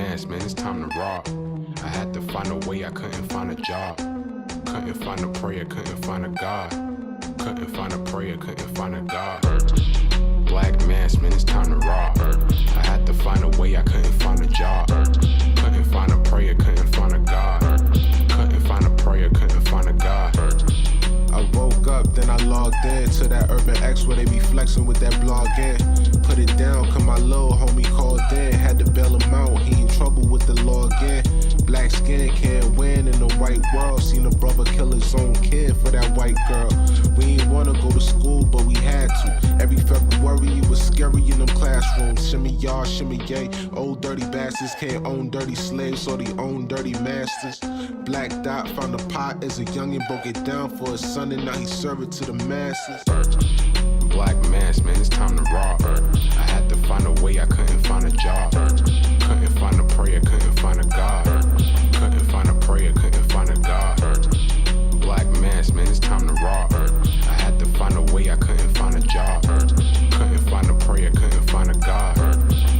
mask, man, it's time to rob. I had to find a way, I couldn't find a job. Couldn't find a prayer, couldn't find a God. Couldn't find a prayer, couldn't find a God. Black mask, man, it's time to rob. I had to find a way, I couldn't find a job. Couldn't find a prayer, couldn't find a God. Couldn't find a prayer, couldn't find a God. I woke up, then I logged in to that Urban X where they be flexing with that blog in. Put it down, cause my little homie called in. Had to bail him out, he in trouble with the law again. Black skin can't win in the white world. Seen a brother kill his own kid for that white girl. We ain't wanna go to school, but we had to. Every February it was scary in them classrooms. Shimmy y'all, shimmy yay. Old dirty bastards can't own dirty slaves, so they own dirty masters. Black Dot found a pot as a youngin', broke it down for his son, and now he serve it to the masses. Black mask, man, it's time to rob. I had to find a way, I couldn't find a job. Couldn't find a prayer, couldn't find a God. Couldn't find a prayer, couldn't find a God. Black mask, man, it's time to rob. I had to find a way, I couldn't find a job. Couldn't find a prayer, couldn't find a God.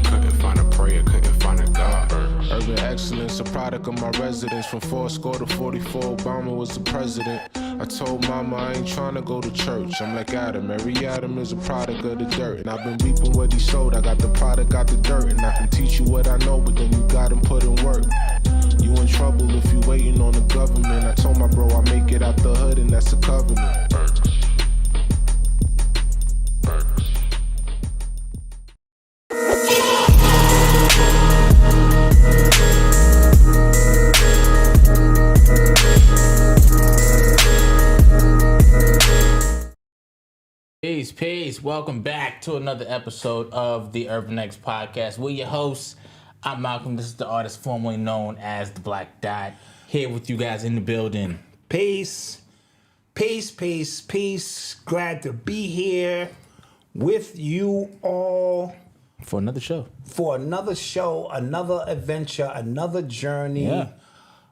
Couldn't find a prayer, couldn't find a God. Urban excellence, a product of my residence. From 4 to 44, Obama was the president. I told mama I ain't trying to go to church. I'm like Adam, every Adam is a product of the dirt. And I've been reaping what he sowed. I got the product, got the dirt. And I can teach you what I know, but then you gotta put in work. You in trouble if you waiting on the government. I told my bro I make it out the hood, and that's a covenant. Peace. Welcome back to another episode of the Urban X Podcast. We're your hosts. I'm Malcolm. This is the artist formerly known as the Black Dot. Here with you guys in the building. Peace. Glad to be here with you all. For another show. Another adventure, another journey,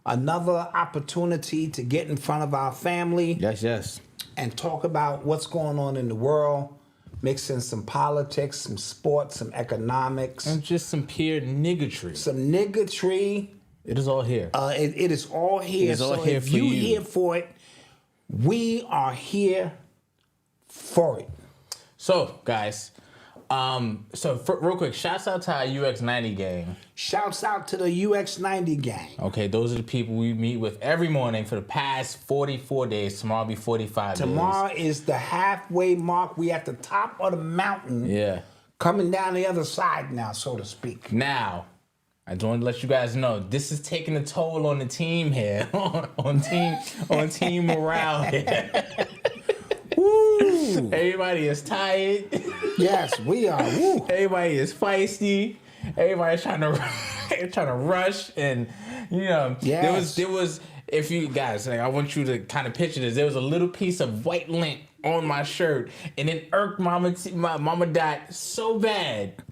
another opportunity to get in front of our family. Yes. And talk about what's going on in the world, mix in some politics, some sports, some economics. And just some pure niggatry. It is all here. It is all here. It is all so here if for you. Here for it, we are here for it. So, guys, real quick, shouts out to our UX90 gang. Shouts out to the UX90 gang. Okay, those are the people we meet with every morning for the past 44 days. Tomorrow will be 45 days. Tomorrow is the halfway mark. We at the top of the mountain. Yeah. Coming down the other side now, so to speak. Now, I just want to let you guys know this is taking a toll on the team here, on team morale here. Woo! Everybody is tired. Yes, we are. Woo. Everybody is feisty. Everybody's trying to rush, and there was. If you guys, I want you to kind of picture this. There was a little piece of white lint on my shirt, and it irked Mama Dot so bad.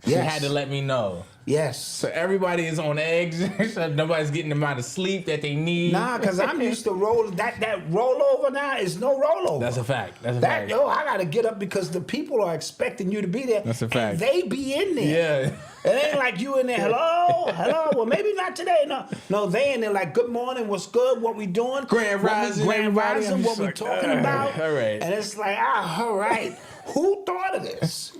She had to let me know. Yes. So everybody is on eggs. Nobody's getting the amount of sleep that they need. Nah, because I'm used to roll. That rollover now is no rollover. That's a fact. I got to get up because the people are expecting you to be there. That's a fact. And they be in there. Yeah. It ain't like you in there, hello. Well, maybe not today. No, they in there like, good morning, what's good, what we doing? Grand Rising, what we talking about. All right. And it's like, all right. Who thought of this?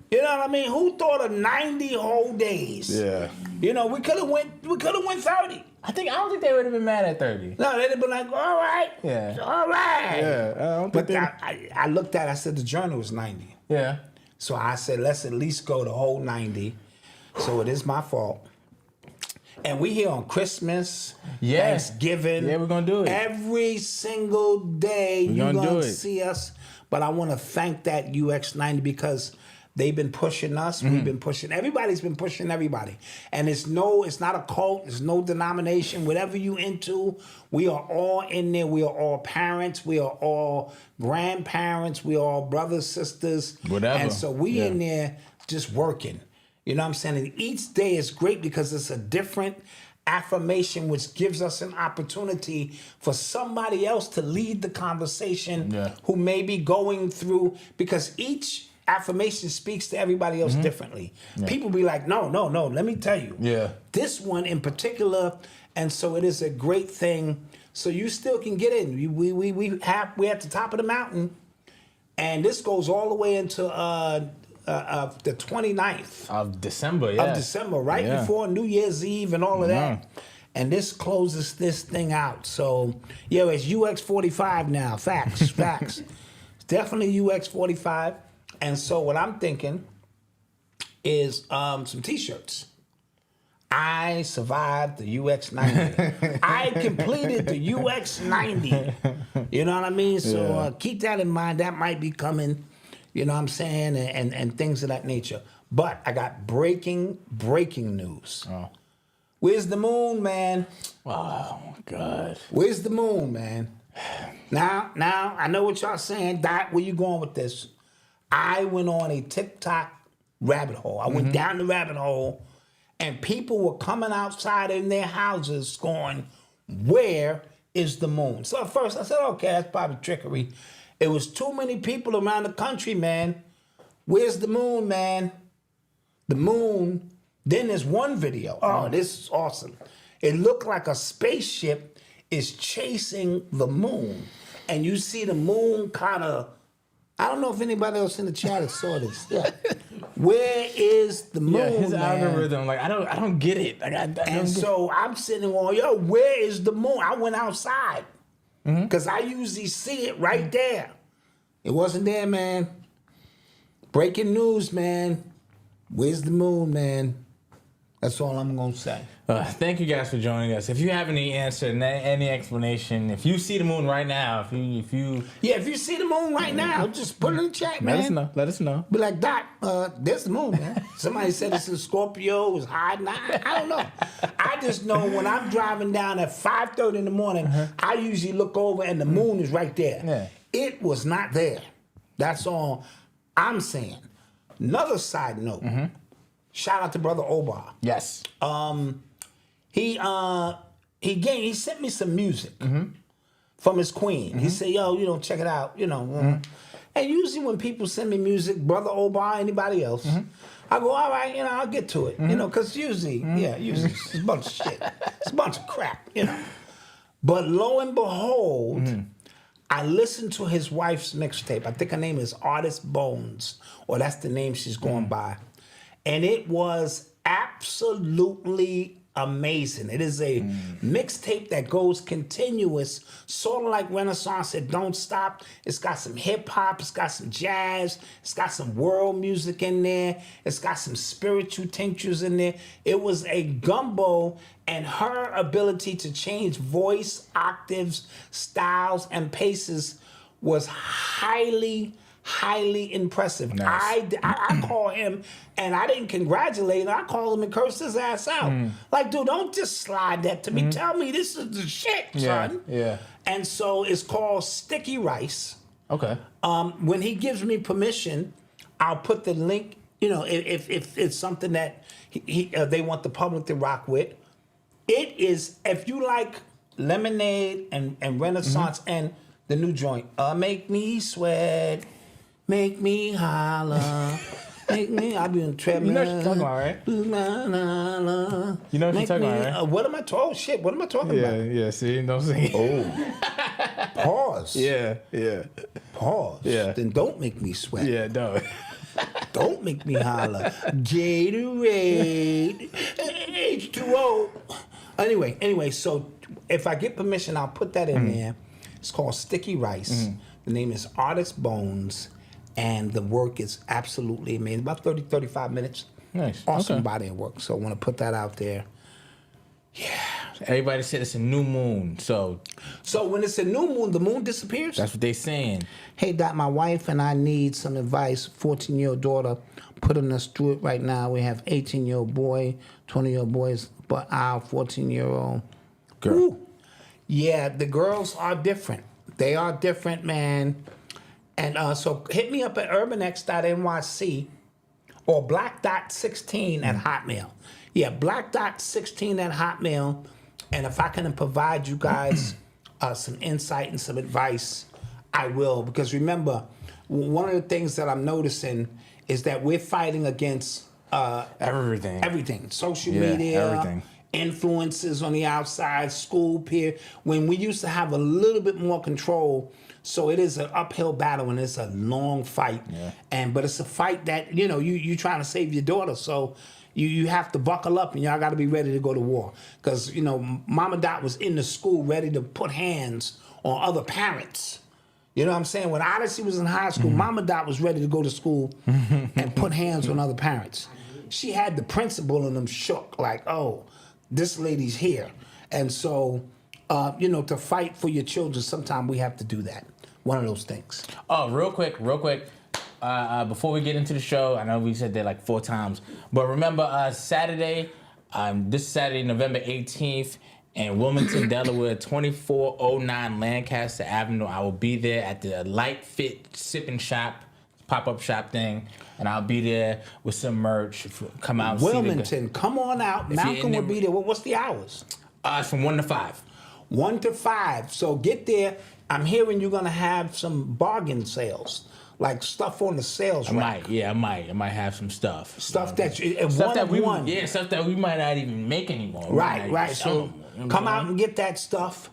You know what I mean? Who thought of 90 whole days? Yeah. We could have went 30. I don't think they would have been mad at 30. No, they'd have been like, all right. Yeah. All right. Yeah. I don't think but I looked at it, I said the journey was 90. Yeah. So I said, let's at least go the whole 90. So it is my fault. And we here on Christmas, Thanksgiving. Yeah, we're going to do it. Every single day you're going to see us. But I want to thank that UX90 because they've been pushing us. We've been pushing. Everybody's been pushing everybody. And it's not a cult. It's no denomination. Whatever you into, we are all in there. We are all parents. We are all grandparents. We are all brothers, sisters. Whatever. And so we in there just working. You know what I'm saying? And each day is great because it's a different affirmation, which gives us an opportunity for somebody else to lead the conversation who may be going through, because each affirmation speaks to everybody else differently. People be like, no, let me tell you. Yeah. This one in particular, and so it is a great thing. So you still can get in. We're at the top of the mountain, and this goes all the way into the 29th of December, yeah. Of December, right before New Year's Eve and all of that. And this closes this thing out. So, it's UX45 now. Facts. It's definitely UX45. And so what I'm thinking is some T-shirts. I survived the UX90. I completed the UX90. You know what I mean? So keep that in mind. That might be coming, you know what I'm saying, and things of that nature. But I got breaking news. Oh. Where's the moon, man? Oh, God. Where's the moon, man? Now, I know what y'all saying. Dot, where you going with this? I went on a TikTok rabbit hole. I went down the rabbit hole, and people were coming outside in their houses going, where is the moon? So at first I said, okay, that's probably trickery. It was too many people around the country, man. Where's the moon, man? The moon. Then there's one video. Oh, this is awesome. It looked like a spaceship is chasing the moon. And you see the moon kind of, I don't know if anybody else in the chat has saw this. Yeah. Where is the moon? Yeah, his man? algorithm, like I don't get it. So I'm sitting on, where is the moon? I went outside because I usually see it right there. It wasn't there, man. Breaking news, man. Where's the moon, man? That's all I'm gonna say. Thank you guys for joining us. If you have any answer, any explanation, if you see the moon right now, if you see the moon right now, just put it in the chat, man. Let us know. Be like, Doc, there's the moon, man. Somebody said it's a Scorpio, it's hiding. I don't know. I just know when I'm driving down at 5:30 in the morning, I usually look over and the moon is right there. Yeah. It was not there. That's all I'm saying. Another side note. Shout out to Brother Obar. Yes. He sent me some music from his queen. He said, yo, check it out, And usually when people send me music, Brother Obar, anybody else, I go, all right, I'll get to it, because usually it's a bunch of shit. It's a bunch of crap, But lo and behold, I listened to his wife's mixtape. I think her name is Artist Bones, or that's the name she's going by. And it was absolutely amazing. It is a mixtape that goes continuous, sort of like Renaissance. It don't stop. It's got some hip hop. It's got some jazz. It's got some world music in there. It's got some spiritual tinctures in there. It was a gumbo, and her ability to change voice, octaves, styles, and paces was highly impressive. Nice. I call him, and I didn't congratulate him. I called him and cursed his ass out. Like, dude, don't just slide that to me. Tell me this is the shit, son. Yeah. And so it's called Sticky Rice. Okay. When he gives me permission, I'll put the link. If it's something that they want the public to rock with. It is, if you like Lemonade and Renaissance and the new joint, Make Me Sweat. Make me holler. Make me, I'll be in treadmill. You know what you're talking about, right? You know what you're talking about, right? What am I talking? Shit, what am I talking about? Yeah, see, don't sing. Oh. Pause. Yeah. Pause. Yeah. Then don't make me sweat. Yeah, don't. Don't make me holler. Gatorade. H2O. Anyway, so if I get permission, I'll put that in there. It's called Sticky Rice. The name is Artist Bones. And the work is absolutely amazing. About 30, 35 minutes. Nice. Awesome body of work. So I want to put that out there. Yeah. Everybody said it's a new moon. So when it's a new moon, the moon disappears? That's what they saying. Hey, Doc, my wife and I need some advice. 14-year-old daughter putting us through it right now. We have 18-year-old boy, 20-year-old boys, but our 14-year-old girl. Ooh. Yeah, the girls are different. They are different, man. And so hit me up at urbanx.nyc or Black Dot 16 at Hotmail. Yeah, Black Dot 16 at Hotmail. And if I can provide you guys some insight and some advice, I will. Because remember, one of the things that I'm noticing is that we're fighting against everything. Everything. Social media, everything. Influences on the outside, school, peer. When we used to have a little bit more control, so it is an uphill battle and it's a long fight. Yeah. But it's a fight that, you trying to save your daughter, so you have to buckle up and y'all got to be ready to go to war. Because, Mama Dot was in the school ready to put hands on other parents. You know what I'm saying? When Odyssey was in high school, Mama Dot was ready to go to school and put hands on other parents. She had the principal and them shook, like, oh, this lady's here. And so, to fight for your children, sometimes we have to do that. One of those things. Oh, real quick. Before we get into the show, I know we said that like 4 times, but remember Saturday, this Saturday, November 18th, in Wilmington, Delaware, 2409 Lancaster Avenue. I will be there at the Light Fit Sipping Shop, pop-up shop thing, and I'll be there with some merch. Come out. Wilmington, come on out. Malcolm will be there. What's the hours? It's from 1 to 5. 1 to 5. So get there. I'm hearing you're gonna have some bargain sales, like stuff on the sales rack. I might have some stuff. Stuff that stuff that we might not even make anymore. Right. So come out and get that stuff,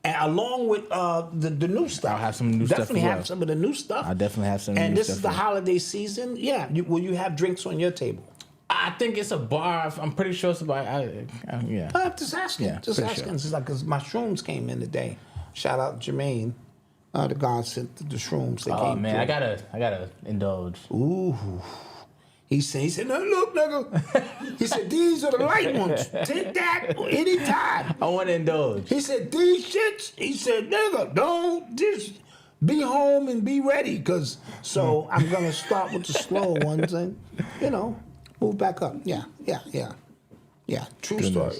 and along with the new stuff. I'll have some new stuff. Definitely have some of the new stuff. I'll definitely have some. And new this stuff is the holiday season. Yeah. Will you have drinks on your table? I think it's a bar. I'm pretty sure it's a bar. Yeah. I'm just asking. Yeah, just asking. Sure. It's like because my shrooms came in today. Shout out Jermaine. The God sent the shrooms. They came man, through. I gotta indulge. Ooh. He said, no, look, nigga. He said, these are the light ones. Take that anytime. I want to indulge. He said, these shits. He said, nigga, don't just be home and be ready. So I'm gonna start with the slow ones and move back up. Yeah. True story.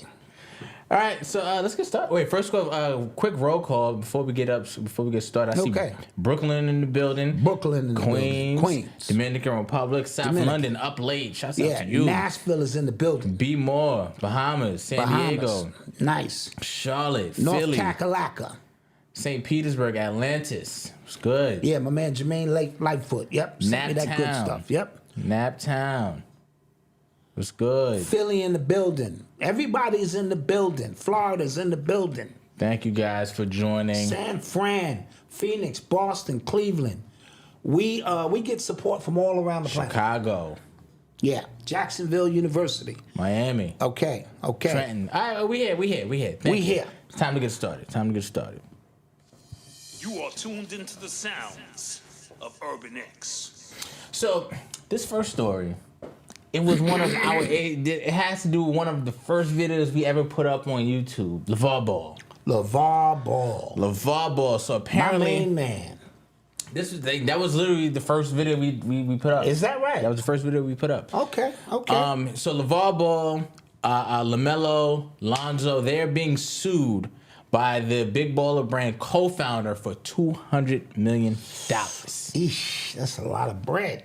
All right, so let's get started. Wait, first, quick roll call before we get started. I see Brooklyn in the building. Queens. Dominican Republic. South London, up late. Shouts out to you. Nashville is in the building. Be more. Bahamas. San Diego. Nice. Charlotte. North Philly. Kakalaka. St. Petersburg. Atlantis. It's good. Yeah, my man Jermaine Lightfoot. Yep. Sent me that good stuff. Yep. Naptown. What's good? Philly in the building. Everybody's in the building. Florida's in the building. Thank you guys for joining. San Fran, Phoenix, Boston, Cleveland. We get support from all around the planet. Chicago. Yeah. Jacksonville University. Miami. Okay. Trenton. All right, we here. We here. It's time to get started. You are tuned into the sounds of Urban X. So, this first story, it was one of our. It has to do with one of the first videos we ever put up on YouTube. LeVar Ball. So apparently, my main man. That was literally the first video we put up. Is that right? That was the first video we put up. Okay. So LeVar Ball, LaMelo, Lonzo, they're being sued by the Big Baller Brand co-founder for $200 million. Eesh, that's a lot of bread.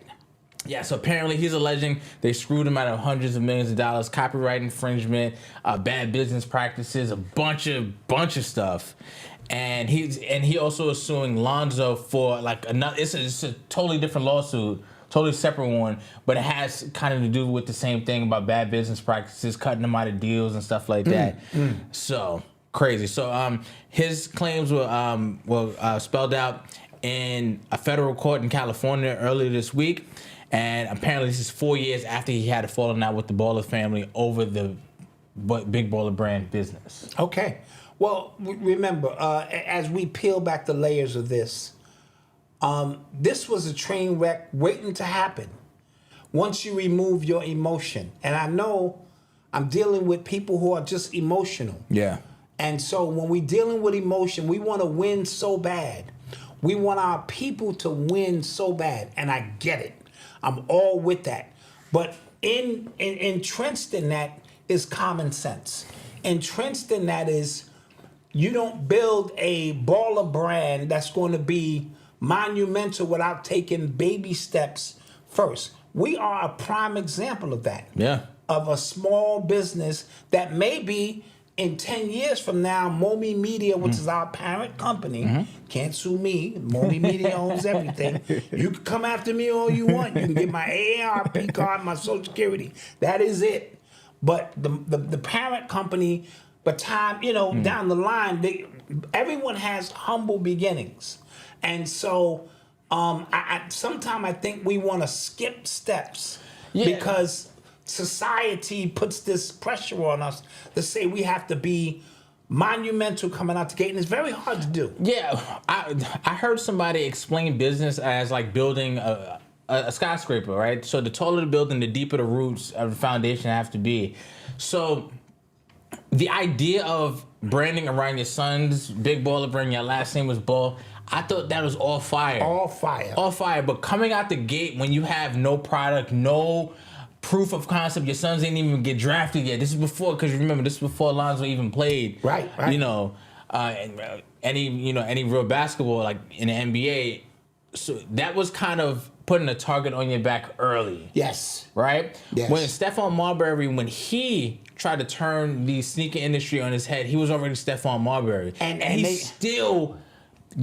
Yeah, so apparently he's alleging they screwed him out of hundreds of millions of dollars, copyright infringement, bad business practices, a bunch of stuff, and he also is suing Lonzo for like another. It's a totally different lawsuit, totally separate one, but it has kind of to do with the same thing about bad business practices, cutting them out of deals and stuff like that. So crazy. So his claims were spelled out in a federal court in California earlier this week. And apparently this is 4 years after he had a falling out with the Baller family over the Big Baller Brand business. Okay. Well, remember, as we peel back the layers of this was a train wreck waiting to happen once you remove your emotion. And I know I'm dealing with people who are just emotional. Yeah. And so when we're dealing with emotion, we want to win so bad. We want our people to win so bad. And I get it. I'm all with that. But entrenched in that is common sense. Entrenched in that is you don't build a baller brand that's going to be monumental without taking baby steps first. We are a prime example of that. Yeah. Of a small business that maybe in 10 years from now, Momi Media, which is our parent company, can't sue me. Momi Media owns everything. You can come after me all you want. You can get my AARP card, my Social Security. That is it. But the parent company, but time, down the line, everyone has humble beginnings. And so sometimes I think we want to skip steps because society puts this pressure on us to say we have to be monumental coming out the gate, and it's very hard to do. Yeah, I heard somebody explain business as like building a skyscraper, right? So the taller the building, the deeper the roots of the foundation have to be. So the idea of branding around your son's Big Baller brand, your last name was Ball, I thought that was all fire. All fire. All fire. But coming out the gate when you have no product, no proof of concept, your sons didn't even get drafted yet. This is before, because you remember, this is before Lonzo even played. Right. Any real basketball like in the NBA. So that was kind of putting a target on your back early. Yes. Right? Yes. When Stephon Marbury, when he tried to turn the sneaker industry on his head, he was already Stephon Marbury. And he still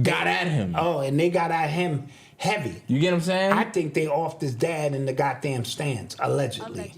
got at him. Oh, and they got at him heavy. You get what I'm saying? I think they offed his dad in the goddamn stands, allegedly.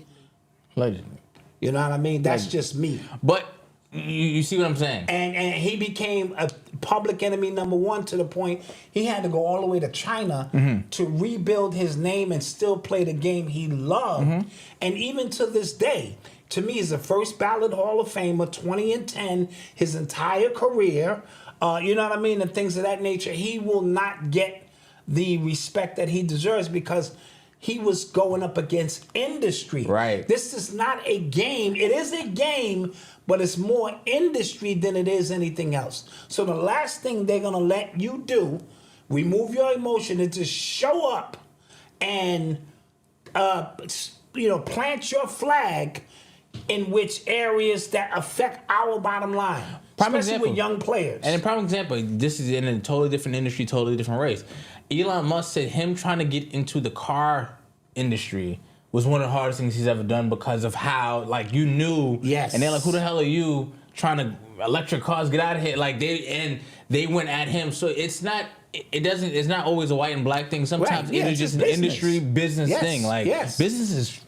You know what I mean? That's just me. But you see what I'm saying? And he became a public enemy number one to the point he had to go all the way to China to rebuild his name and still play the game he loved. And even to this day, to me, he's the first ballot Hall of Famer, 20 and 10, his entire career. You know what I mean? And things of that nature. He will not get the respect that he deserves because he was going up against industry. Right. This is not a game. It is a game, but it's more industry than it is anything else. So the last thing they're going to let you do, remove your emotion, is just show up and, plant your flag in which areas that affect our bottom line. Especially with young players. And a prime example, this is in a totally different industry, totally different race. Elon Musk said him trying to get into the car industry was one of the hardest things he's ever done because of how, like, you knew. Yes. And they're like, who the hell are you trying to electric cars, get out of here? Like, they went at him. So it's not always a white and black thing. Sometimes it is just an industry business thing. Like, business is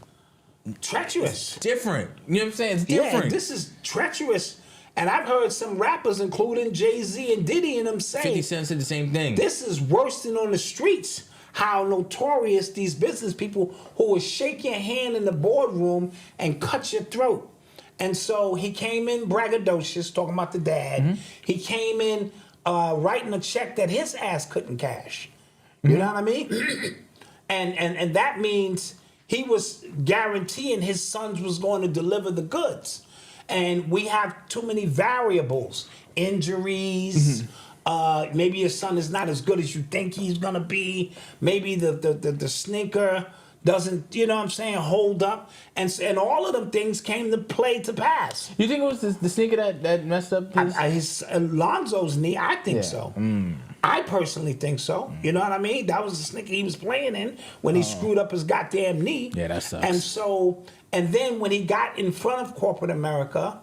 treacherous. Different. You know what I'm saying? It's different. Yeah, this is treacherous. And I've heard some rappers, including Jay-Z and Diddy, and them say 50 Cent said the same thing. This is worse than on the streets. How notorious these business people who will shake your hand in the boardroom and cut your throat. And so he came in braggadocious, talking about the dad. He came in writing a check that his ass couldn't cash. You know what I mean? and that means he was guaranteeing his sons was going to deliver the goods. And we have too many variables, injuries. Maybe your son is not as good as you think he's gonna be. Maybe the sneaker doesn't, you know what I'm saying, hold up. And all of them things came to play to pass. You think it was the sneaker that messed up his Lonzo's knee? I think so. I personally think so. You know what I mean? That was the sneaker he was playing in when he screwed up his goddamn knee. Yeah, that sucks. And then when he got in front of corporate America,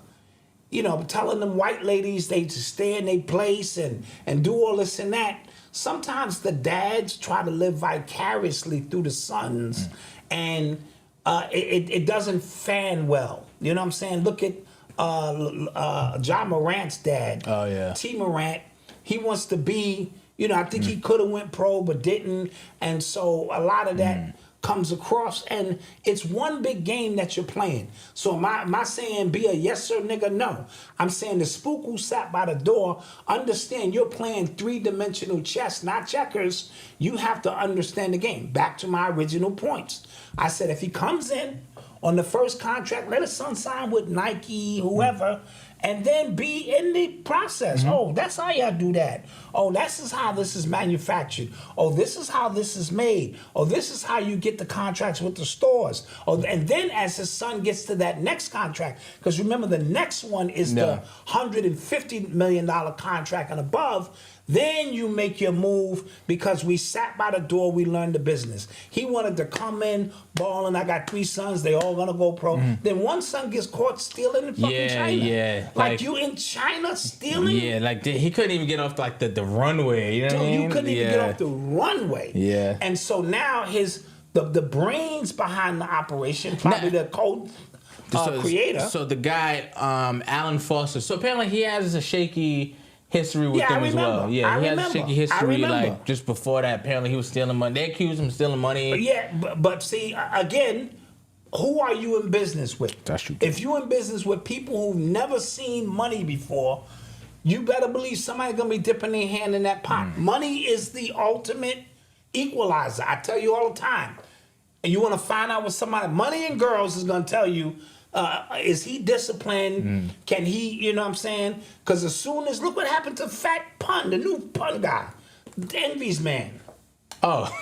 telling them white ladies they to stay in their place and do all this and that, sometimes the dads try to live vicariously through the sons, and it doesn't fan well. You know what I'm saying? Look at Ja Morant's dad. Oh, yeah. T. Morant. He wants to be, I think he could have went pro but didn't. And so a lot of that comes across, and it's one big game that you're playing. So am I saying be a yes sir nigga? No. I'm saying the spook who sat by the door, understand you're playing three-dimensional chess, not checkers. You have to understand the game. Back to my original points. I said if he comes in on the first contract, let his son sign with Nike, whoever, and then be in the process. Oh, that's how y'all do that. Oh, this is how this is manufactured. Oh, this is how this is made. Oh, this is how you get the contracts with the stores. Oh, and then as his son gets to that next contract, because remember the next one is the $150 million contract and above, Then you make your move because we sat by the door, we learned the business. He wanted to come in, balling. I got 3 sons, they all gonna go pro. Then one son gets caught stealing in fucking China. Yeah. Like you in China stealing? Yeah, like he couldn't even get off like the runway. You know what I mean? You couldn't even get off the runway. Yeah. And so now the brains behind the operation, probably the code creator. So the guy, Alan Foster. So apparently he has a shaky history with them as well. Yeah, he has a shaky history. Like just before that, apparently he was stealing money. They accused him of stealing money. Yeah, but see, again, who are you in business with? That's true. If you're in business with people who've never seen money before, you better believe somebody's gonna be dipping their hand in that pot. Money is the ultimate equalizer. I tell you all the time. And you want to find out what somebody, money and girls is gonna tell you. Is he disciplined? Can he, you know what I'm saying? Because as soon as, look what happened to Fat Pun, the new Pun guy, Envy's man. Oh.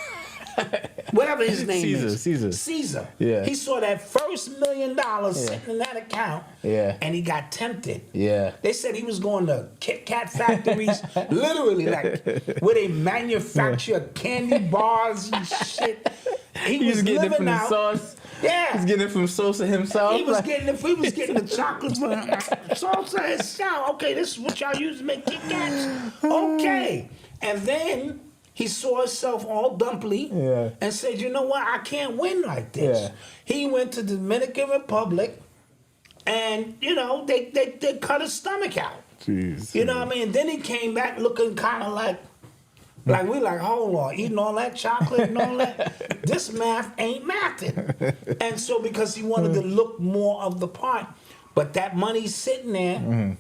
Whatever his name is. Caesar. Yeah. He saw that first $1 million sitting in that account. Yeah. And he got tempted. Yeah. They said he was going to Kit Kat factories, literally, like, where they manufacture candy bars and shit. He was getting living it from out. the sauce. Yeah. He's getting it from Sosa himself. He was getting the chocolate from Sosa himself. Okay, this is what y'all use to make Kit Kats. Okay. And then he saw himself all dumpy and said, you know what? I can't win like this. Yeah. He went to the Dominican Republic and, you know, they cut his stomach out. Jeez. You know what I mean? And then he came back looking kind of like we like, hold on, eating all that chocolate and all that. This math ain't mathing. And so because he wanted to look more of the part, but that money's sitting there,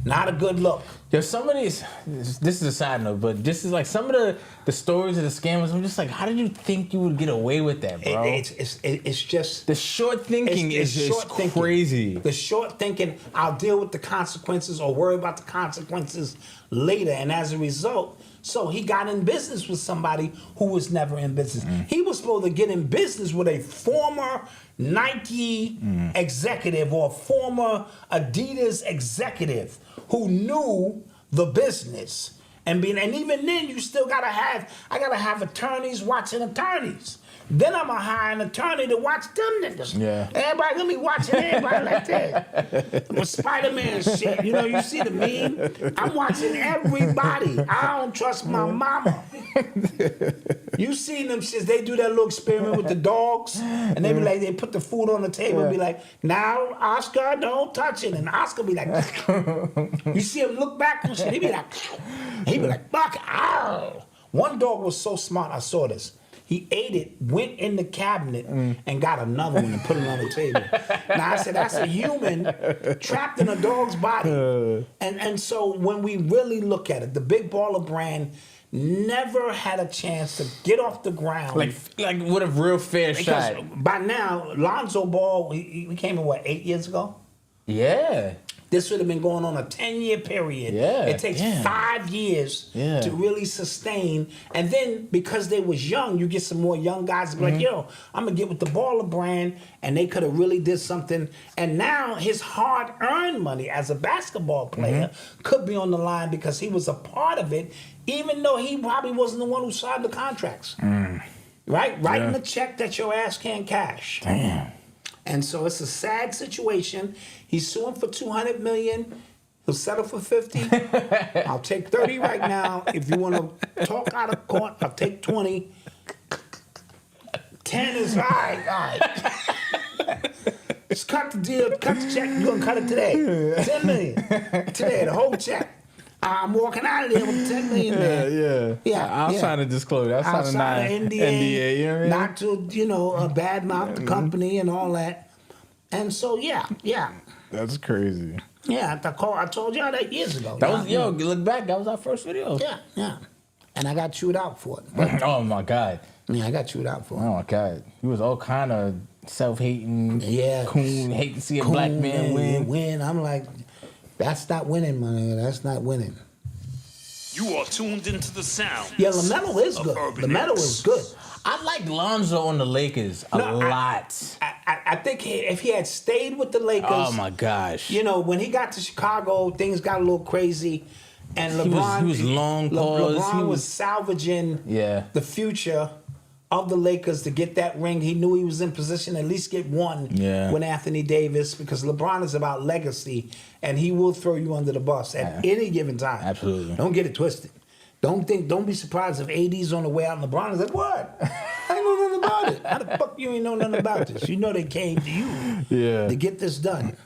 not a good look. There's some of these, this is a side note, but this is like some of the stories of the scammers, I'm just like, how did you think you would get away with that, bro? It's just... The short thinking is just crazy. The short thinking, I'll deal with the consequences or worry about the consequences later. And as a result, so he got in business with somebody who was never in business. He was supposed to get in business with a former Nike executive or former Adidas executive who knew the business. And even then, you still gotta have attorneys watching attorneys. Then I'm gonna hire an attorney to watch them niggas. Yeah. Everybody gonna be watching everybody like that. With Spider-Man shit, you know, you see the meme? I'm watching everybody. I don't trust my mama. You seen them shits, they do that little experiment with the dogs, and they be like, they put the food on the table and be like, now, Oscar, don't touch it. And Oscar be like, you see him look back and shit, he be like, fuck, ow. One dog was so smart, I saw this. He ate it, went in the cabinet, and got another one and put it on the table. Now, I said, that's a human trapped in a dog's body. And so when we really look at it, the Big Baller brand never had a chance to get off the ground. Like with a real fair shot. By now, Lonzo Ball, he came in, 8 years ago? Yeah. This would have been going on a 10-year period. Yeah, it takes 5 years to really sustain. And then because they was young, you get some more young guys to be like, yo, I'm going to get with the Baller brand. And they could have really did something. And now his hard-earned money as a basketball player could be on the line because he was a part of it, even though he probably wasn't the one who signed the contracts. Right? Writing the check that your ass can't cash. Damn. And so it's a sad situation. He's suing for $200 million. He'll settle for 50. I'll take 30 right now. If you want to talk out of court, I'll take 20. 10 is all right. Just cut the deal, cut the check. You're gonna cut it today. 10 million today, the whole check. I'm walking out of there with 10 million there. Yeah. I'll sign a disclosure. I'll sign an NDA. You know what I mean? Not to, badmouth the company and all that. And so, yeah. That's crazy. Yeah, I told y'all that years ago. That was, look back, that was our first video. Yeah. And I got chewed out for it. But, oh, my God. Yeah, I got chewed out for it. Oh, my God. He was all kind of self-hating. Yeah. Coon, hate to see a black man win. I'm like, that's not winning, man. That's not winning. You are tuned into the sound. Yeah, LaMelo is good. LaMelo is good. I like Lonzo on the Lakers a lot. I think if he had stayed with the Lakers. Oh, my gosh. You know, when he got to Chicago, things got a little crazy. And LeBron, he was long pause. LeBron was salvaging the future of the Lakers to get that ring. He knew he was in position to at least get one with Anthony Davis, because LeBron is about legacy, and he will throw you under the bus at any given time. Absolutely. Don't get it twisted. Don't be surprised if AD's on the way out and LeBron is like, what? I ain't know nothing about it. How the fuck you ain't know nothing about this? You know they came to you to get this done.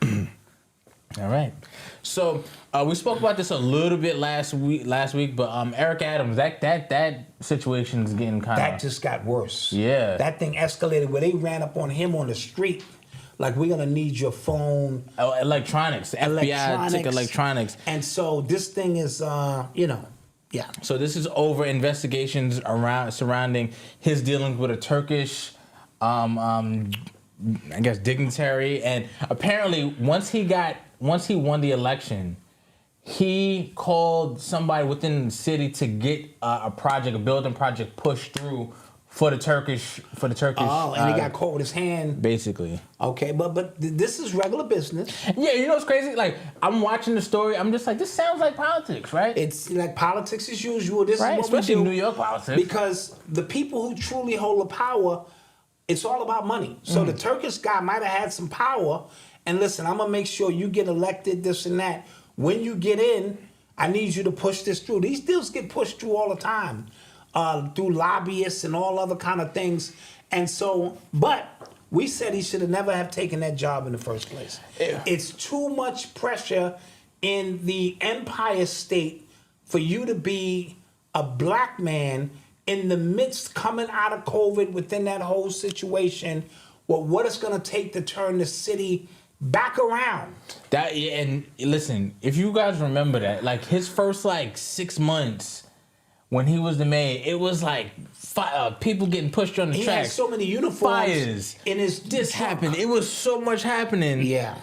All right. So we spoke about this a little bit last week, but Eric Adams, that situation is getting kind of... That just got worse. Yeah. That thing escalated where they ran up on him on the street. Like, we're going to need your phone. Oh, electronics. FBI took electronics. And so this thing is, yeah. So this is over investigations surrounding his dealings with a Turkish, I guess, dignitary. And apparently, once he won the election, he called somebody within the city to get a building project pushed through for the Turkish. Oh, and he got caught with his hand. Basically. Okay, but this is regular business. Yeah, you know what's crazy? Like, I'm watching the story, I'm just like, this sounds like politics, right? It's like politics as usual. This right? is what Especially we do. New York politics. Because the people who truly hold the power, it's all about money. So the Turkish guy might have had some power, and listen, I'm going to make sure you get elected, this and that. When you get in, I need you to push this through. These deals get pushed through all the time. Through lobbyists and all other kind of things. And so, but we said he should have never have taken that job in the first place. Yeah. It's too much pressure in the Empire State for you to be a black man in the midst coming out of COVID within that whole situation. Well, what it's going to take to turn the city back around. And listen, if you guys remember that, like his first 6 months, when he was the mayor, it was like people getting pushed on the track. He had so many uniforms. Fires. In his this trunk. happened. It was so much happening. Yeah.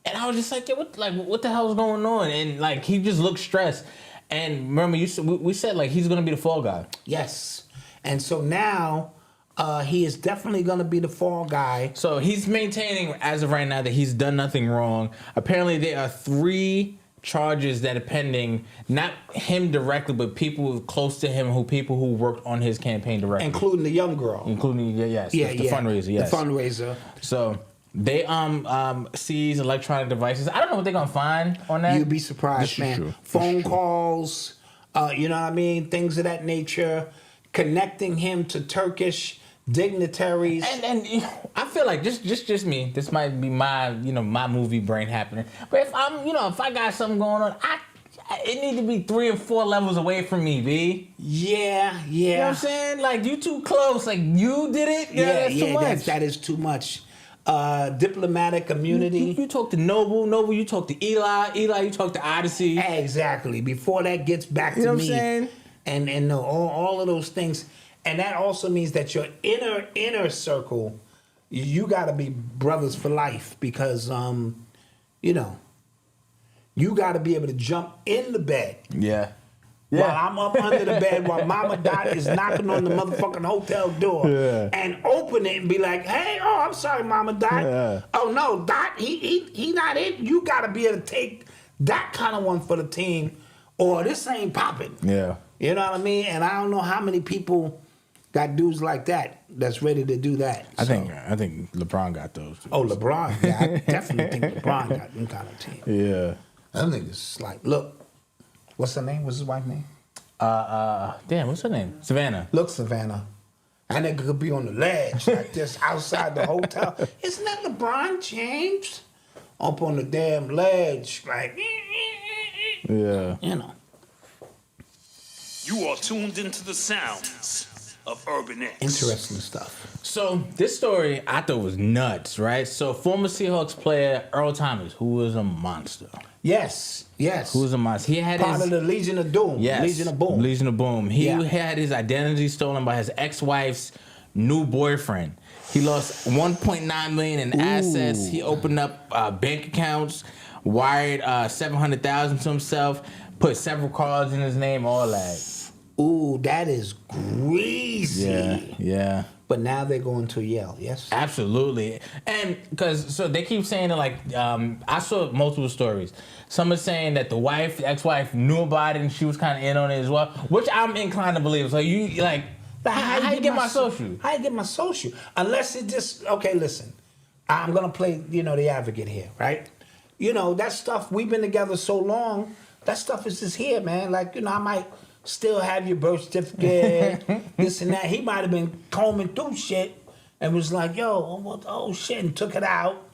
And I was just like, what the hell's going on? And he just looked stressed. And remember, we said he's gonna be the fall guy. Yes. And so now he is definitely gonna be the fall guy. So he's maintaining as of right now that he's done nothing wrong. Apparently, there are 3 charges that are pending, not him directly, but people close to him, people who worked on his campaign directly, including the young girl, the fundraiser, the fundraiser. So they seize electronic devices. I don't know what they're gonna find on that. You'd be surprised, man. Phone calls, you know what I mean, things of that nature, connecting him to Turkish dignitaries. And I feel like just me. This might be my my movie brain happening. But if I'm if I got something going on, it need to be 3 and 4 levels away from me, B. Yeah. You know what I'm saying? You too close. You did it. That's too much. That is too much. Diplomatic immunity. You talk to Noble, you talk to Eli, you talk to Odyssey. Exactly. Before that gets back to me. You know what I'm saying? And no, all of those things. And that also means that your inner circle, you got to be brothers for life, because you got to be able to jump in the bed. Yeah. While I'm up under the bed, while Mama Dot is knocking on the motherfucking hotel door, and open it and be like, "Hey, I'm sorry, Mama Dot. Yeah. Oh no, Dot, he not in. You got to be able to take that kind of one for the team, or this ain't popping." Yeah. You know what I mean? And I don't know how many people got dudes like that that's ready to do that. I think LeBron got those too. Oh, LeBron. Yeah, I definitely think LeBron got them kind of team. Yeah. I think it's look, what's her name? What's his wife's name? Damn, what's her name? Savannah. Look, Savannah. That nigga could be on the ledge like this outside the hotel. Isn't that LeBron James? Up on the damn ledge, Yeah. You are tuned into the sounds of Urban X. Interesting stuff. So this story I thought was nuts, right? So former Seahawks player Earl Thomas, who was a monster. Yes. Who was a monster. He had part of the Legion of Doom. Yes. Legion of Boom. Legion of Boom. He had his identity stolen by his ex-wife's new boyfriend. He lost $1.9 million in assets. He opened up bank accounts, wired $700,000 to himself, put several cars in his name, all that. Ooh, that is greasy. Yeah. But now they're going to Yale, yes? Absolutely. And because, so they keep saying that, like, I saw multiple stories. Some are saying that the ex-wife knew about it and she was kind of in on it as well, which I'm inclined to believe. So you, like, how you get my social? How you get my social? Unless it just, okay, listen. I'm going to play, the advocate here, right? That stuff, we've been together so long, that stuff is just here, man. Like, I might still have your birth certificate, this and that. He might have been combing through shit and was like, yo, oh shit, and took it out.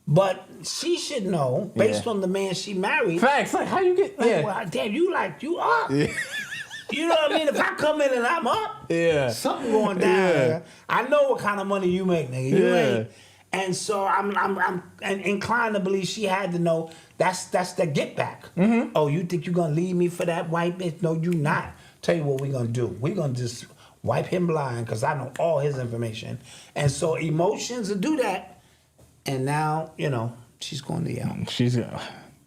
But she should know, based on the man she married. Facts, like, how you get, well, damn, you up. Yeah. You know what I mean? If I come in and I'm up, something going down there. I know what kind of money you make, nigga. You ain't. And so I'm inclined to believe she had to know that's the get back. Mm-hmm. Oh, you think you're gonna leave me for that white bitch? No, you not. Tell you what we're gonna do. We're gonna just wipe him blind because I know all his information. And so emotions will do that. And now, she's going to Yale. She's think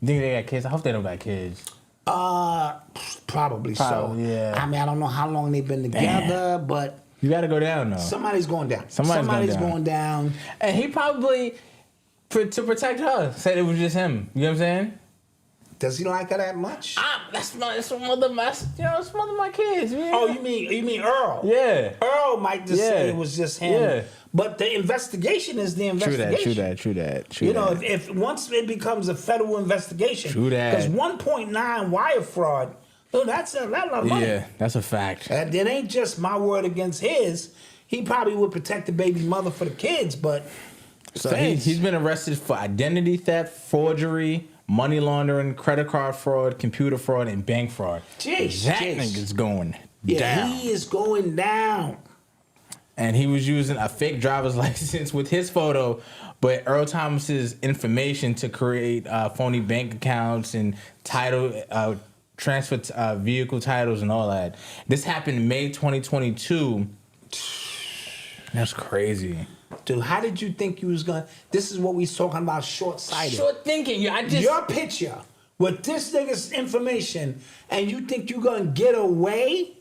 they got kids? I hope they don't got kids. Probably so. Yeah. I mean, I don't know how long they've been together, but you got to go down though. Somebody's going down. Somebody's going down. And he probably, to protect her, said it was just him. You know what I'm saying? Does he like her that much? That's one of my kids. Man. Oh, you mean Earl? Yeah. Earl might just say it was just him. Yeah. But the investigation is the investigation. True that. If once it becomes a federal investigation. True that. Because 1.9 wire fraud, that's a lot of money. Yeah, that's a fact. And it ain't just my word against his. He probably would protect the baby mother for the kids, but so he's been arrested for identity theft, forgery, money laundering, credit card fraud, computer fraud, and bank fraud. Jeez, that nigga's going down. He is going down. And he was using a fake driver's license with his photo, but Earl Thomas's information to create phony bank accounts and title transfer vehicle titles and all that. This happened in May 2022. That's crazy. Dude, how did you think you was going to... This is what we was talking about, short-sighted. Short thinking. Your picture with this nigga's information, and you think you're going to get away?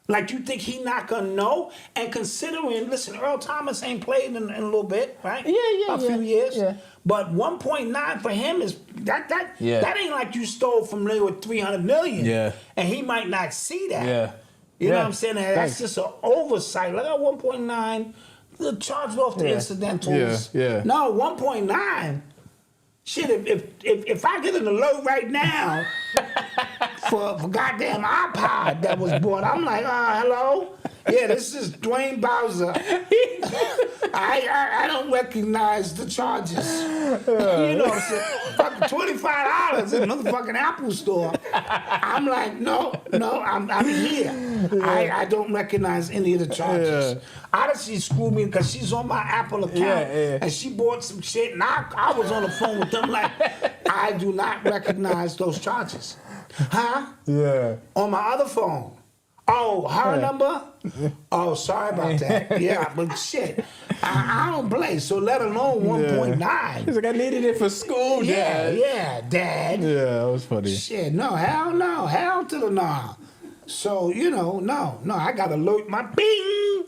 Like, you think he not going to know? And considering, listen, Earl Thomas ain't played in a little bit, right? Yeah. A few years. Yeah. But 1.9 for him is... That ain't like you stole from there with 300 million. Yeah. And he might not see that. Yeah. You know what I'm saying? That's just an oversight. Like, 1.9... The charge off the incidentals. Yeah. No, 1.9. Shit, if I get an alert right now for goddamn iPod that was bought, I'm like, hello? Yeah, this is Dwayne Bowser. I don't recognize the charges. You know what I'm saying? Fucking $25 in the motherfucking Apple store. I'm like, no, I'm here. I don't recognize any of the charges. Yeah. Odyssey screwed me because she's on my Apple account and she bought some shit and I was on the phone with them like, I do not recognize those charges. Huh? Yeah. On my other phone. Oh, her number? Oh, sorry about that. Yeah, but shit, I don't play, so let alone 1.9. He's like, I needed it for school, Dad. Yeah, Dad. Yeah, that was funny. Shit, no, hell to the no. So, no, I got alert, my bing,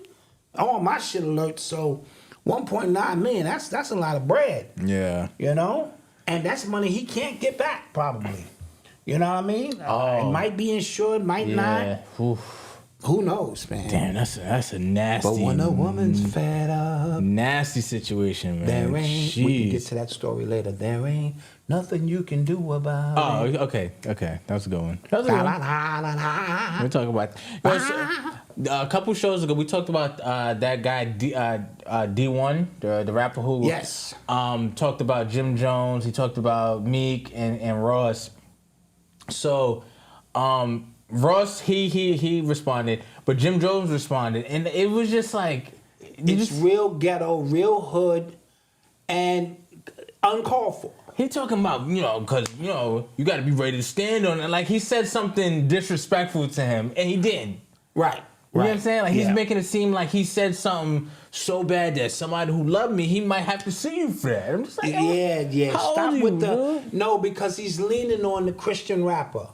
all my shit alert, so 1.9 million, that's a lot of bread. Yeah. And that's money he can't get back, probably. You know what I mean? It might be insured, might not. Oof. Who knows, man? Damn, that's a nasty. But when a woman's fed up, nasty situation, man. There ain't. Jeez. We can get to that story later. There ain't nothing you can do about it. Okay. That was a good one. We'll talk about a couple shows ago. We talked about that guy D1, the rapper who talked about Jim Jones. He talked about Meek and Ross. So, Ross, he responded, but Jim Jones responded, and it was just like... It's real ghetto, real hood, and uncalled for. He talking about, because, you got to be ready to stand on it. Like, he said something disrespectful to him, and he didn't. Right. You know what I'm saying? Like, he's making it seem like he said something so bad that somebody who loved me, he might have to sue you for that. I'm just like, Stop with the... No, because he's leaning on the Christian rapper.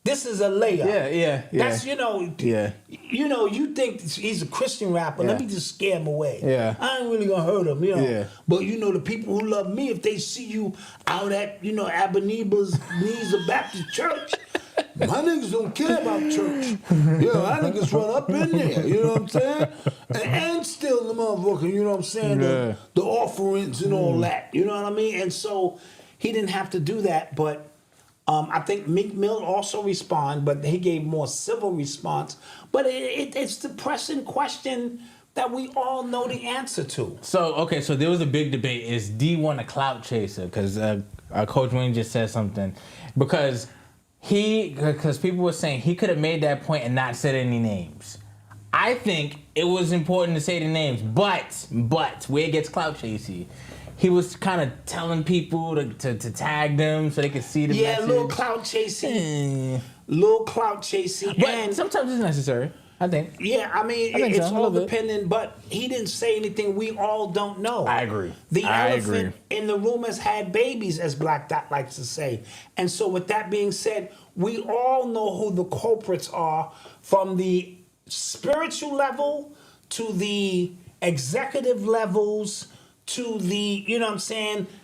This is a layup. Yeah. That's, Yeah. You think he's a Christian rapper. Let me just scare him away. Yeah. I ain't really gonna hurt him, Yeah. But, the people who love me, if they see you out at, Abba-Neba's Knees of Baptist Church, my niggas don't care about church. My niggas run up in there, you know what I'm saying? And still the motherfucker, you know what I'm saying? Yeah. The offerings and all that, you know what I mean? And so he didn't have to do that, but I think Meek Mill also responded, but he gave more civil response. But it's the pressing question that we all know the answer to. So there was a big debate. Is D1 a clout chaser? Because Coach Wayne just said something. Because people were saying he could have made that point and not said any names. I think it was important to say the names, but where it gets clout chasey, he was kind of telling people to tag them so they could see the message. Yeah, little clout chasing. Little clout chasing. But sometimes it's necessary, I think. Yeah, I mean, it's all dependent, but he didn't say anything we all don't know. I agree. The elephant in the room has had babies, as Black Dot likes to say. And so with that being said, we all know who the culprits are, from the spiritual level to the executive levels to the,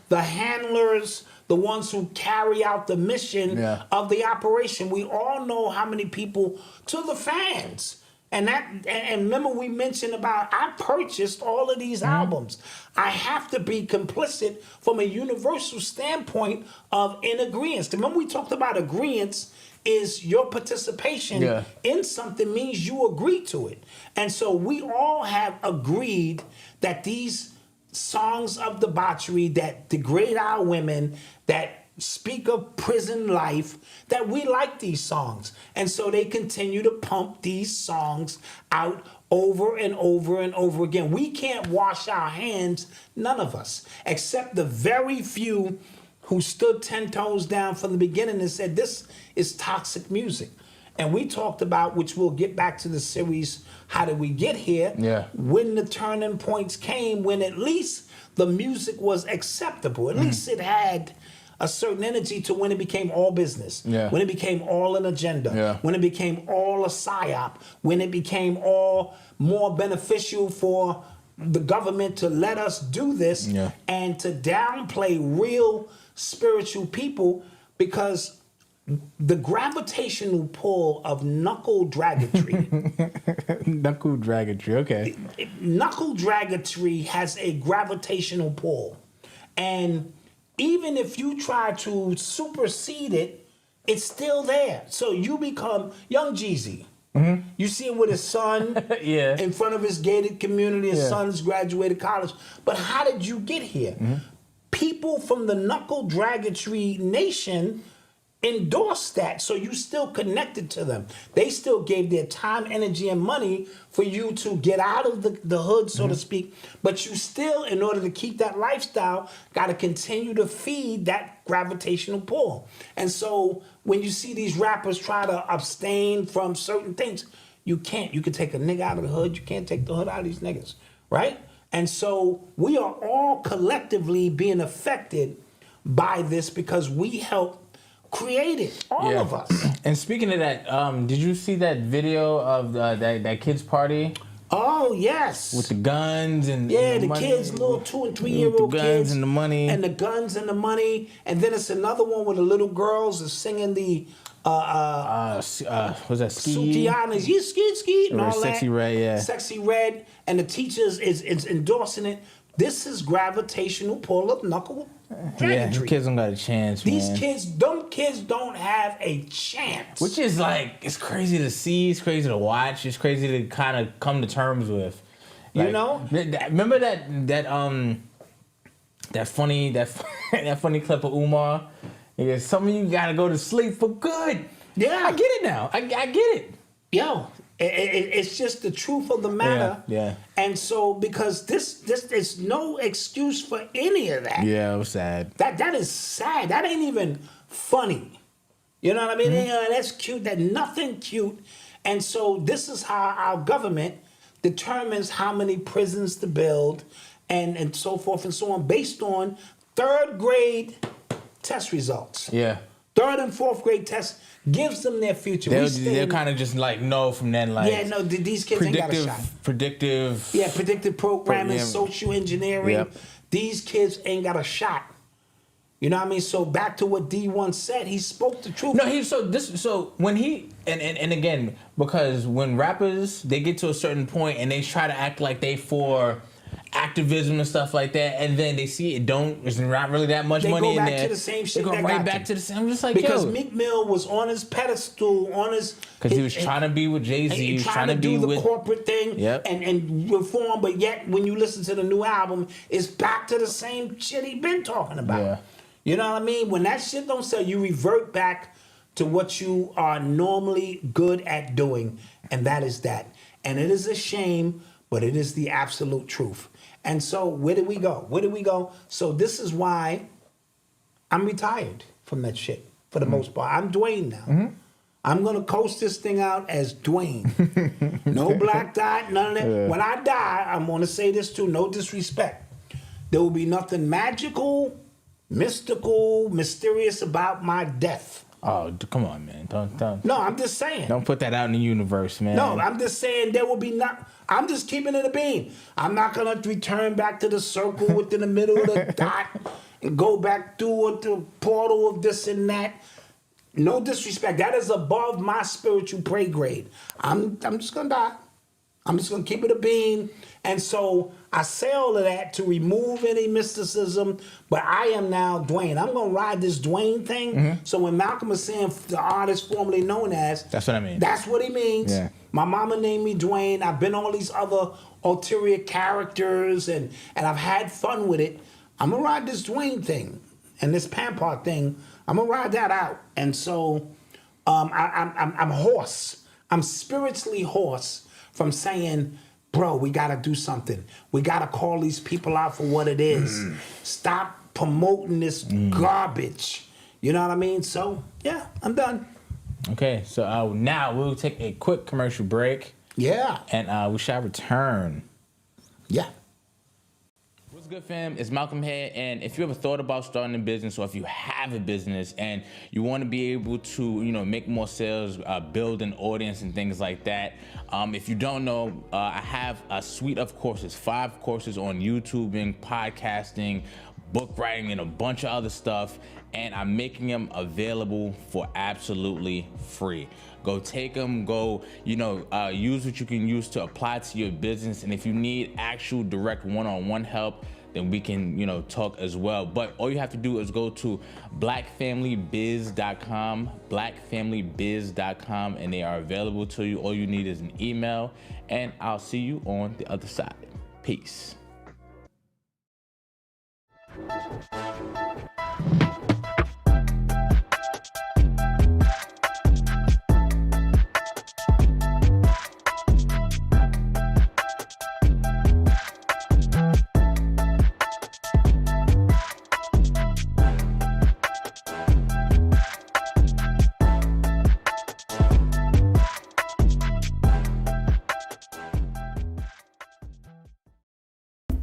the handlers, the ones who carry out the mission of the operation. We all know how many people, to the fans. And remember we mentioned about, I purchased all of these albums. I have to be complicit from a universal standpoint of in agreeance. Remember we talked about agreeance is your participation in something means you agree to it. And so we all have agreed that these songs of debauchery that degrade our women, that speak of prison life, that we like these songs. And so they continue to pump these songs out over and over and over again. We can't wash our hands, none of us, except the very few who stood 10 toes down from the beginning and said, this is toxic music. And we talked about, which we'll get back to the series, How Did We Get Here? When the turning points came, when at least the music was acceptable. At least it had a certain energy to when it became all business. When it became all an agenda. When it became all a psyop. When it became all more beneficial for the government to let us do this and to downplay real spiritual people, because the gravitational pull of knuckle draggetry. Knuckle draggetry, okay. Knuckle draggetry has a gravitational pull. And even if you try to supersede it, it's still there. So you become Young Jeezy. You see him with his son in front of his gated community. His son's graduated college. But how did you get here? People from the knuckle draggetry nation endorsed that, so you still connected to them. They still gave their time, energy, and money for you to get out of the hood, so to speak. But you still, in order to keep that lifestyle, got to continue to feed that gravitational pull. And so when you see these rappers try to abstain from certain things, you can't. You can take a nigga out of the hood. You can't take the hood out of these niggas, right? And so we are all collectively being affected by this because we help create it, all of us. And speaking of that, did you see that video of that kids party? Oh, yes. With the guns and the kids, little 2- and 3-year-old kids. The guns and the money. And the guns and the money. And then it's another one where the little girls are singing the was that Ski? Sutianas, you ski, and all Sexy that. Red, Sexy Red. And the teachers is endorsing it. This is gravitational pull of knuckle draggetry. Kids don't got a chance, man. These kids don't have a chance. Which is like, it's crazy to see, it's crazy to watch, it's crazy to kind of come to terms with. Like, you know? Remember that funny clip of Umar? Yeah, some of you gotta go to sleep for good. Yeah. I get it now. I get it. Yo, it's just the truth of the matter. Yeah. And so, because this is no excuse for any of that. Yeah, it was sad. That is sad. That ain't even funny. You know what I mean? That's cute. That nothing cute. And so this is how our government determines how many prisons to build and so forth and so on, based on third grade test results. Yeah. 3rd and 4th grade test gives them their future. They're kind of just like no from then, like, yeah, no, these kids ain't got a shot. Predictive programming, social engineering. Yep. These kids ain't got a shot. You know what I mean? So back to what D1 said, he spoke the truth. No, when he and again, because when rappers, they get to a certain point and they try to act like they for activism and stuff like that, and then they see there's not really that much money in there. They go back to the same shit. They go right back to the same. I'm just like, because Meek Mill was on his pedestal, because he was trying to be with Jay-Z. He was trying to do the corporate thing and reform, but yet when you listen to the new album, it's back to the same shit he been talking about. Yeah. You know what I mean? When that shit don't sell, you revert back to what you are normally good at doing, and that is that. And it is a shame, but it is the absolute truth. And so where did we go? So this is why I'm retired from that shit for the most part. I'm Dwayne now. Mm-hmm. I'm going to coast this thing out as Dwayne. No Black Dot, none of that. Yeah. When I die, I'm going to say this too, no disrespect. There will be nothing magical, mystical, mysterious about my death. Oh, come on, man. Don't. No, I'm just saying. Don't put that out in the universe, man. No, I'm just saying there will be not. I'm just keeping it a beam. I'm not going to return back to the circle within the middle of the dot and go back through the portal of this and that. No disrespect. That is above my spiritual pay grade. I'm just going to die. I'm just going to keep it a beam. And so I say all of that to remove any mysticism, but I am now Dwayne. I'm going to ride this Dwayne thing. Mm-hmm. So when Malcolm is saying the artist formerly known as, that's what I mean. That's what he means. Yeah. My mama named me Dwayne. I've been all these other ulterior characters, and I've had fun with it. I'm going to ride this Dwayne thing and this Pampart thing. I'm going to ride that out. And so I'm hoarse. I'm spiritually hoarse from saying, bro, we got to do something. We got to call these people out for what it is. Stop promoting this garbage. You know what I mean? So, yeah, I'm done. Okay, so now we'll take a quick commercial break. Yeah. And we shall return. Yeah. What's good, fam? It's Malcolm here, and if you ever thought about starting a business, or if you have a business and you want to be able to, make more sales, build an audience and things like that, if you don't know, I have a suite of courses, 5 courses on YouTubing, podcasting, book writing, and a bunch of other stuff, and I'm making them available for absolutely free. Go take them, use what you can use to apply to your business, and if you need actual direct one-on-one help, then we can, talk as well. But all you have to do is go to blackfamilybiz.com, and they are available to you. All you need is an email, and I'll see you on the other side. Peace.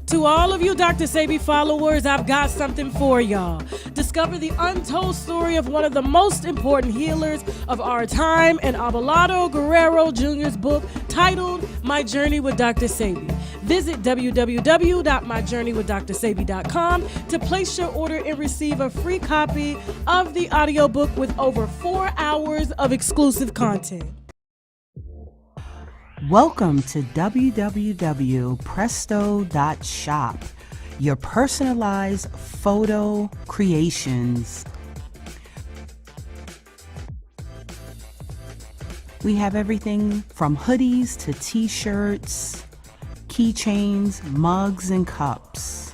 To all of you Dr. Sebi followers, I've got something for y'all. Discover the untold story of one of the most important healers of our time in Abelardo Guerrero Jr.'s book titled My Journey with Dr. Sebi. Visit www.myjourneywithdrsebi.com to place your order and receive a free copy of the audiobook with over 4 hours of exclusive content. Welcome to www.presto.shop, your personalized photo creations. We have everything from hoodies to t-shirts, keychains, mugs, and cups.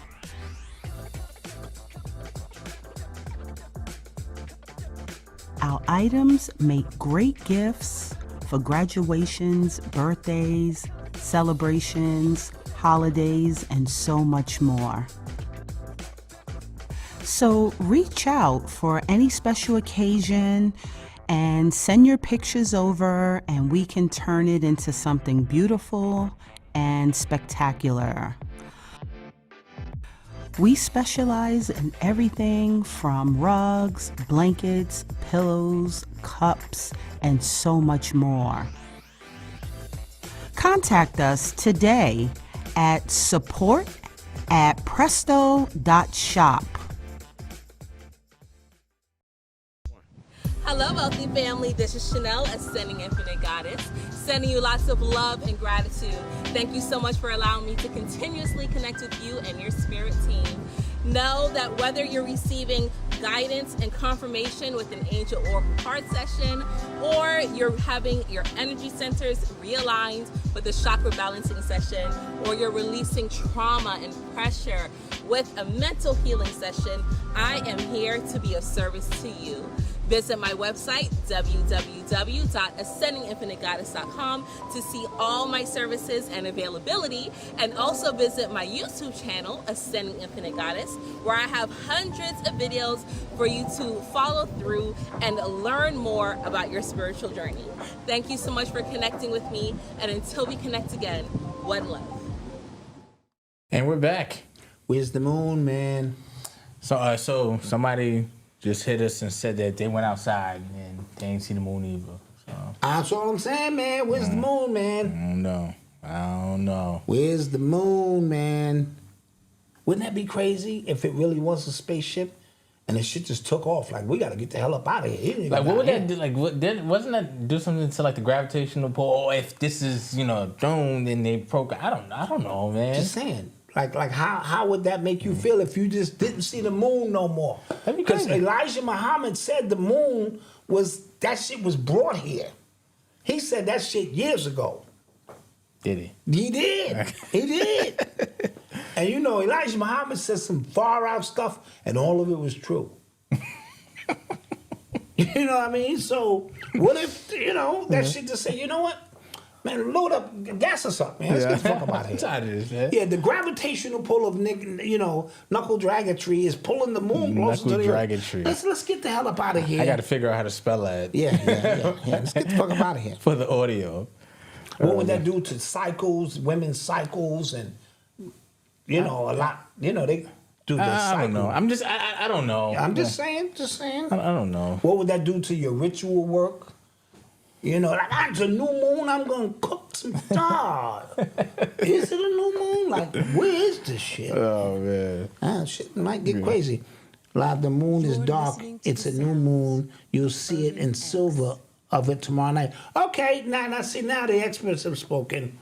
Our items make great gifts for graduations, birthdays, celebrations, holidays, and so much more. So reach out for any special occasion and send your pictures over, and we can turn it into something beautiful and spectacular. We specialize in everything from rugs, blankets, pillows, cups, and so much more. Contact us today at support@presto.shop. Hello, Wealthy family. This is Chanel, Ascending Infinite Goddess, sending you lots of love and gratitude. Thank you so much for allowing me to continuously connect with you and your spirit team. Know that whether you're receiving guidance and confirmation with an angel oracle card session, or you're having your energy centers realigned with a chakra balancing session, or you're releasing trauma and pressure with a mental healing session, I am here to be of service to you. Visit my website, www.ascendinginfinitegoddess.com, to see all my services and availability, and also visit my YouTube channel, Ascending Infinite Goddess, where I have hundreds of videos for you to follow through and learn more about your spiritual journey. Thank you so much for connecting with me, and until we connect again, one love. And we're back. Where's the moon, man? So somebody just hit us and said that they went outside and they ain't see the moon either. So That's all I'm saying, man. Where's the moon, man? I don't know. Where's the moon, man? Wouldn't that be crazy if it really was a spaceship and the shit just took off? Like, we got to get the hell up out of here. Like, what would that do? Like, wasn't that do something to like the gravitational pull? Or if this is, a drone, then they program. I don't know, man. Just saying. Like how would that make you feel if you just didn't see the moon no more? Because Elijah Muhammad said the moon that shit was brought here. He said that shit years ago. Did he? He did. He did. And Elijah Muhammad said some far out stuff, and all of it was true. You know what I mean? So what if that shit just say, you know what? Man, load up, gas us up, man. Let's get the fuck up out of here. I'm tired of this, man. Yeah, the gravitational pull of knuckle dragontree is pulling the moon closer to the earth. Let's get the hell up out of here. I got to figure out how to spell that. Yeah. Let's get the fuck up out of here. For the audio. What would that do to cycles, women's cycles, and a lot? They do the cycle. I don't know. I don't know. I'm just saying. I don't know. What would that do to your ritual work? Like, it's a new moon, I'm going to cook some stars. Is it a new moon? Like, where is this shit? Oh, man. Shit might get crazy. Like, the moon is dark. It's a new moon. You'll see it in silver of it tomorrow night. Okay, now the experts have spoken.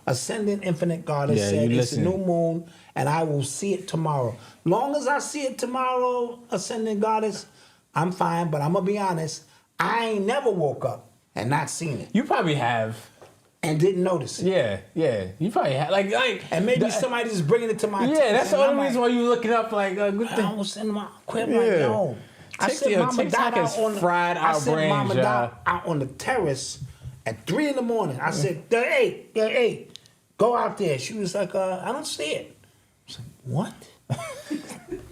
Ascendant Infinite Goddess said it's a new moon, and I will see it tomorrow. Long as I see it tomorrow, Ascendant Goddess, I'm fine. But I'm going to be honest, I ain't never woke up and not seen it. You probably have. And didn't notice it. Yeah. You probably have. Like, and maybe somebody just bringing it to my attention. Yeah, that's the only reason why you looking up like, I was in my crib like, yo. I said Mama Dot out on the terrace at 3 a.m. I said, hey, go out there. She was like, I don't see it. I was like, what?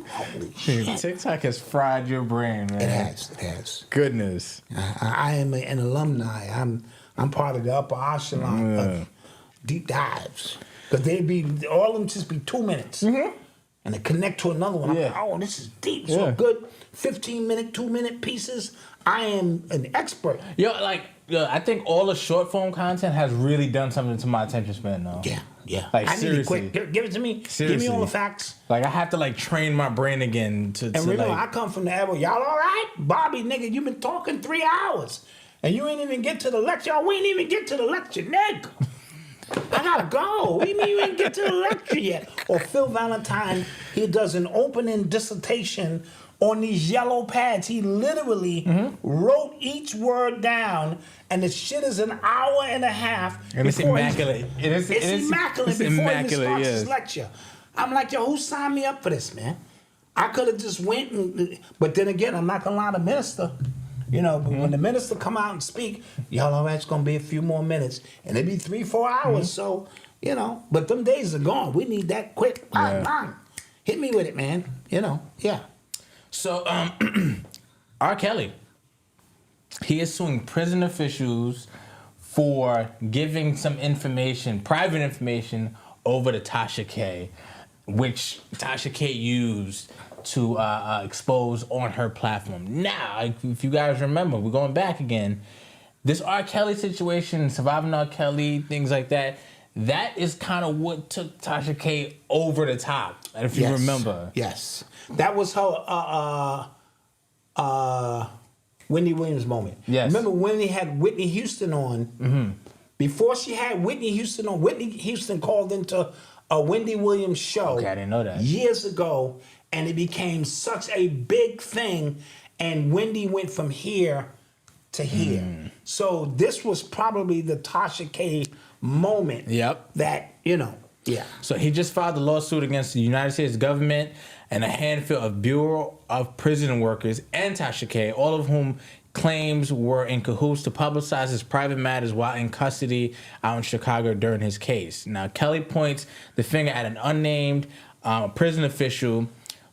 Holy shit. TikTok has fried your brain, man. It has. Goodness. I am an alumni. I'm part of the upper echelon of deep dives. Because all of them just be 2 minutes. Mm-hmm. And they connect to another one. I'm like, oh, this is deep. So good 15-minute, 2-minute pieces. I am an expert. I think all the short form content has really done something to my attention span now. Yeah. Like, I seriously. need it quick. Give it to me. Seriously. Give me all the facts. Like, I have to, train my brain again to I come from the era, y'all all right? Bobby, nigga, you been talking 3 hours. And you ain't even get to the lecture. We ain't even get to the lecture, nigga. I gotta go. What do you mean you ain't get to the lecture yet? Or Phil Valentine, he does an opening dissertation on these yellow pads. He literally wrote each word down, and the shit is an hour and a half. And it's immaculate. It's immaculate before he even starts his lecture. I'm like, yo, who signed me up for this, man? I could have just went, but then again, I'm not gonna lie to minister. But when the minister come out and speak, y'all all right, it's going to be a few more minutes. And it'll be 3-4 hours. So, but them days are gone. We need that quick. Bang. Hit me with it, man. So, R. Kelly, he is suing prison officials for giving some information, private information, over to Tasha K. which Tasha K used to expose on her platform. Now, if you guys remember, we're going back again. This R. Kelly situation, surviving R. Kelly, things like that, that is kind of what took Tasha K over the top. If you remember. Yes. That was her Wendy Williams moment. Yes. Remember when he had Whitney Houston on? Mm-hmm. Before she had Whitney Houston on, Whitney Houston called into a Wendy Williams show. Okay, I didn't know that. Years ago, and it became such a big thing, and Wendy went from here to here. So this was probably the Tasha K moment. Yep. That, yeah. So he just filed a lawsuit against the United States government and a handful of Bureau of Prison Workers and Tasha K, all of whom claims were in cahoots to publicize his private matters while in custody out in Chicago during his case. Now, Kelly points the finger at an unnamed prison official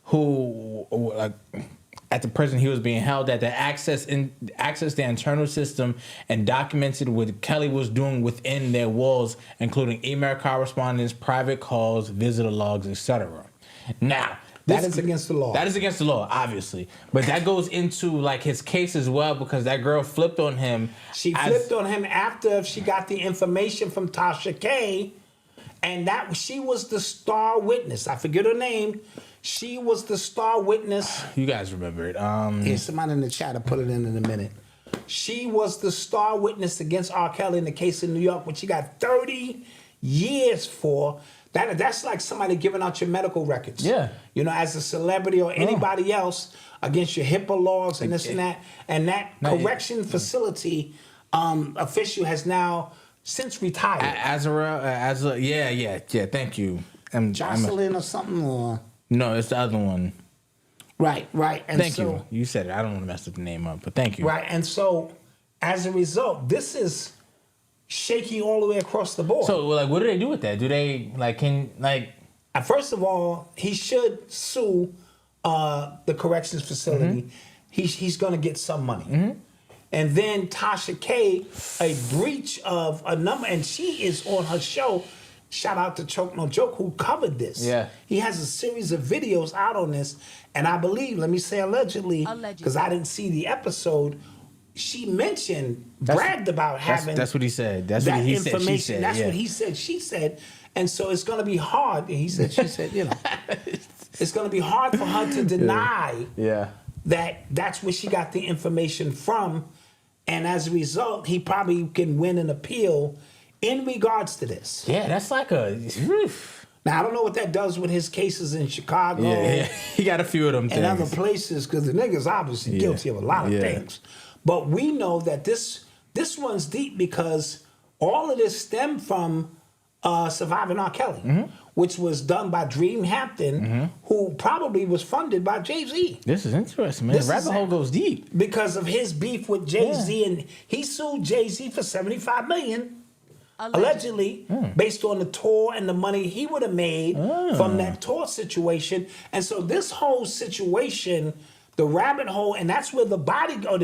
who, at the prison he was being held at, that accessed the internal system and documented what Kelly was doing within their walls, including email correspondence, private calls, visitor logs, etc. Now, that is against the law. That is against the law, obviously. But that goes into his case as well, because that girl flipped on him. She flipped on him after she got the information from Tasha K, and that she was the star witness. I forget her name. She was the star witness. You guys remember it. Here's somebody in the chat. I'll put it in a minute. She was the star witness against R. Kelly in the case in New York, which she got 30 years for. That's like somebody giving out your medical records. Yeah. As a celebrity or anybody else against your HIPAA laws and this and that. And that correction facility official has now since retired. Thank you. Jocelyn or something? Or? No, it's the other one. Right. And thank you. You said it. I don't want to mess the name up, but thank you. Right. And so, as a result, this is shaky all the way across the board. So, what do they do with that? Do they, First of all, he should sue the corrections facility. Mm-hmm. He's going to get some money. Mm-hmm. And then Tasha K, a breach of a number, and she is on her show. Shout out to Choke No Joke, who covered this. Yeah. He has a series of videos out on this, and I believe, let me say allegedly, because I didn't see the episode, she bragged about having... That's what he said. That's what he said, she said. That's what he said, she said. And so it's going to be hard, he said, she said, it's going to be hard for her to deny that that's where she got the information from. And as a result, he probably can win an appeal in regards to this. Yeah, that's like a... Now, I don't know what that does with his cases in Chicago. Yeah. He got a few of them things. And other places, because the nigga's obviously guilty of a lot of things. But we know that this runs deep because all of this stemmed from Surviving R. Kelly, which was done by Dream Hampton, who probably was funded by Jay-Z. This is interesting, man. The rabbit hole goes deep. Because of his beef with Jay-Z, and he sued Jay-Z for $75 million. Allegedly, based on the tour and the money he would have made from that tour situation. And so this whole situation, the rabbit hole, and that's where the body...